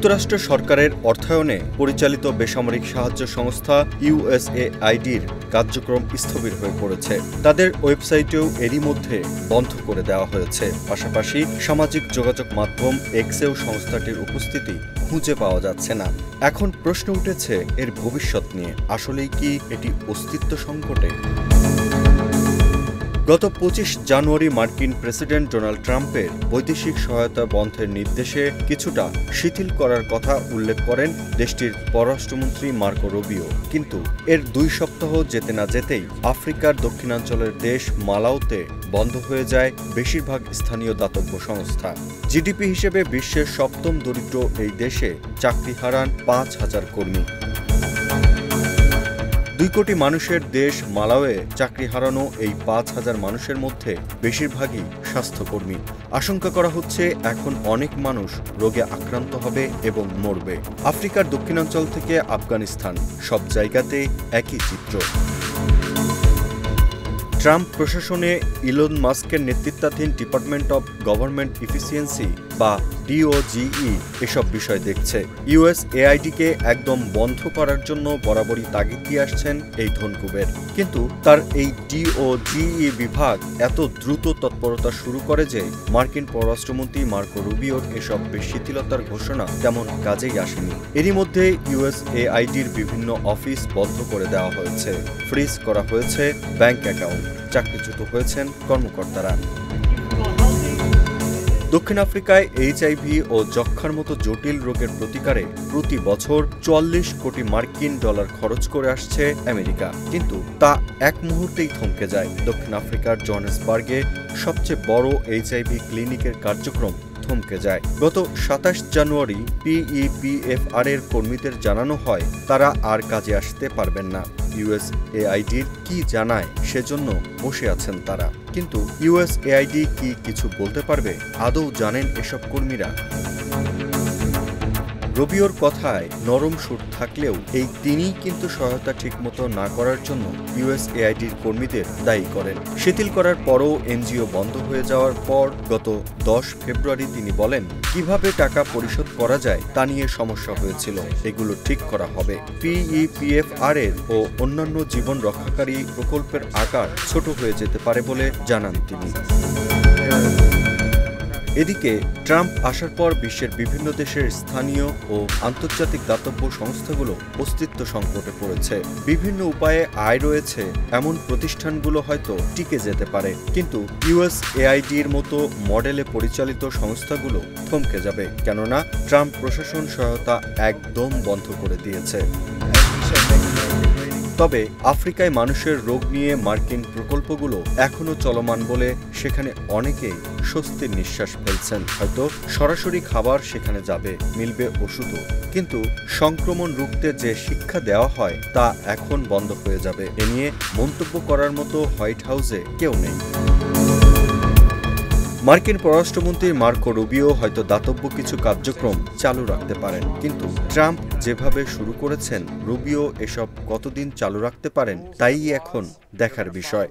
যুক্তরাষ্ট্র সরকারের অর্থায়নে পরিচালিত বেসামরিক সাহায্য সংস্থা ইউএসএআইডির কার্যক্রম স্থবির হয়ে পড়েছে। তাদের ওয়েবসাইটেও এরই মধ্যে বন্ধ করে দেওয়া হয়েছে। পাশাপাশি সামাজিক যোগাযোগ মাধ্যম এক্সেও সংস্থাটির উপস্থিতি খুঁজে পাওয়া যাচ্ছে না। এখন প্রশ্ন উঠেছে এর ভবিষ্যৎ নিয়ে। আসলেই কি এটি অস্তিত্ব সংকটে? গত ২৫ জানুয়ারি মার্কিন প্রেসিডেন্ট ডোনাল্ড ট্রাম্পের বৈদেশিক সহায়তা বন্ধের নির্দেশে কিছুটা শিথিল করার কথা উল্লেখ করেন দেশটির পররাষ্ট্রমন্ত্রী মার্কো রুবিও। কিন্তু এর ২ সপ্তাহ যেতে না যেতেই আফ্রিকার দক্ষিণাঞ্চলের দেশ মালাউতে বন্ধ হয়ে যায় বেশিরভাগ স্থানীয় দাতব্য সংস্থা। জিডিপি হিসেবে বিশ্বের ৭ম দরিদ্র এই দেশে চাকরি হারান ৫,০০০ কর্মী। ২ কোটি মানুষের দেশ মালাওয়ে চাকরি হারানো এই ৫,০০০ মানুষের মধ্যে বেশিরভাগই স্বাস্থ্যকর্মী। আশঙ্কা করা হচ্ছে এখন অনেক মানুষ রোগে আক্রান্ত হবে এবং মরবে। আফ্রিকার দক্ষিণাঞ্চল থেকে আফগানিস্তান, সব জায়গাতে একই চিত্র। ট্রাম্প প্রশাসনে ইলন মাস্কের নেতৃত্বাধীন ডিপার্টমেন্ট অব গভর্নমেন্ট ইফিসিয়েন্সি বা ডিওজিই এসব বিষয় দেখছে। ইউএসএআইডিকে একদম বন্ধ করার জন্য বরাবরই তাগিদ দিয়ে আসছেন এই ধনকুবের। কিন্তু তার এই ডিওজিই বিভাগ এত দ্রুত তৎপরতা শুরু করে যে মার্কিন পররাষ্ট্রমন্ত্রী মার্কো রুবিওর এসব শিথিলতার ঘোষণা তেমন কাজেই আসেনি। এরই মধ্যে ইউএসএআইডির বিভিন্ন অফিস বন্ধ করে দেওয়া হয়েছে, ফ্রিজ করা হয়েছে ব্যাংক অ্যাকাউন্ট, চাকরিচ্যুত হয়েছেন কর্মকর্তারা। দক্ষিণ আফ্রিকায় এইচআইভি ও যক্ষ্মার মতো জটিল রোগের প্রতিকারে প্রতি বছর ৪৪ কোটি মার্কিন ডলার খরচ করে আসছে আমেরিকা। কিন্তু তা এক মুহূর্তেই থমকে যায়। দক্ষিণ আফ্রিকার জোহানেসবার্গে সবচেয়ে বড় এইচআইভি ক্লিনিকের কার্যক্রম থমকে যায়। গত ২৭ জানুয়ারি পিইপিএফআর এর কর্মীদের জানানো হয় তারা আর কাজে আসতে পারবেন না। ইউএসএআইডির কি জানায় সেজন্য বসে আছেন তারা। কিন্তু ইউএসএআইডি কি কিছু বলতে পারবে? আদৌ জানেন এসব কর্মীরা? রুবিওর কথায় নরম সুর থাকলেও তিনিই কিন্তু সহায়তা ঠিকমতো না করার জন্য ইউএসএআইডির কর্মীদের দায়ী করেন। শিথিল করার পরও এনজিও বন্ধ হয়ে যাওয়ার পর গত ১০ ফেব্রুয়ারি তিনি বলেন, কিভাবে টাকা পরিশোধ করা যায় তা নিয়ে সমস্যা হয়েছিল, এগুলো ঠিক করা হবে। পিইপিএফআর এর ও অন্যান্য জীবন রক্ষাকারী প্রকল্পের আকার ছোট হয়ে যেতে পারে বলে জানান তিনি। এদিকে ট্রাম্প আসার পর বিশ্বের বিভিন্ন দেশের স্থানীয় ও আন্তর্জাতিক দাতব্য সংস্থাগুলো অস্তিত্ব সংকটে পড়েছে। বিভিন্ন উপায়ে আয় রয়েছে এমন প্রতিষ্ঠানগুলো হয়তো টিকে যেতে পারে, কিন্তু ইউএসএআইডির মতো মডেলে পরিচালিত সংস্থাগুলো থমকে যাবে, কেননা ট্রাম্প প্রশাসন সহায়তা একদম বন্ধ করে দিয়েছে। তবে আফ্রিকায় মানুষের রোগ নিয়ে মার্কিন প্রকল্পগুলো এখনও চলমান বলে সেখানে অনেকেই স্বস্তির নিঃশ্বাস ফেলছেন। হয়তো সরাসরি খাবার সেখানে যাবে, মিলবে ওষুধও, কিন্তু সংক্রমণ রুখতে যে শিক্ষা দেওয়া হয় তা এখন বন্ধ হয়ে যাবে। এ নিয়ে মন্তব্য করার মতো হোয়াইট হাউসে কেউ নেই। মার্কিন পররাষ্ট্রমন্ত্রী মার্কো রুবিও হয়তো দাতব্য কিছু কার্যক্রম চালু রাখতে পারেন, কিন্তু ট্রাম্প যেভাবে শুরু করেছেন রুবিও এসব কতদিন চালু রাখতে পারেন তাই এখন দেখার বিষয়।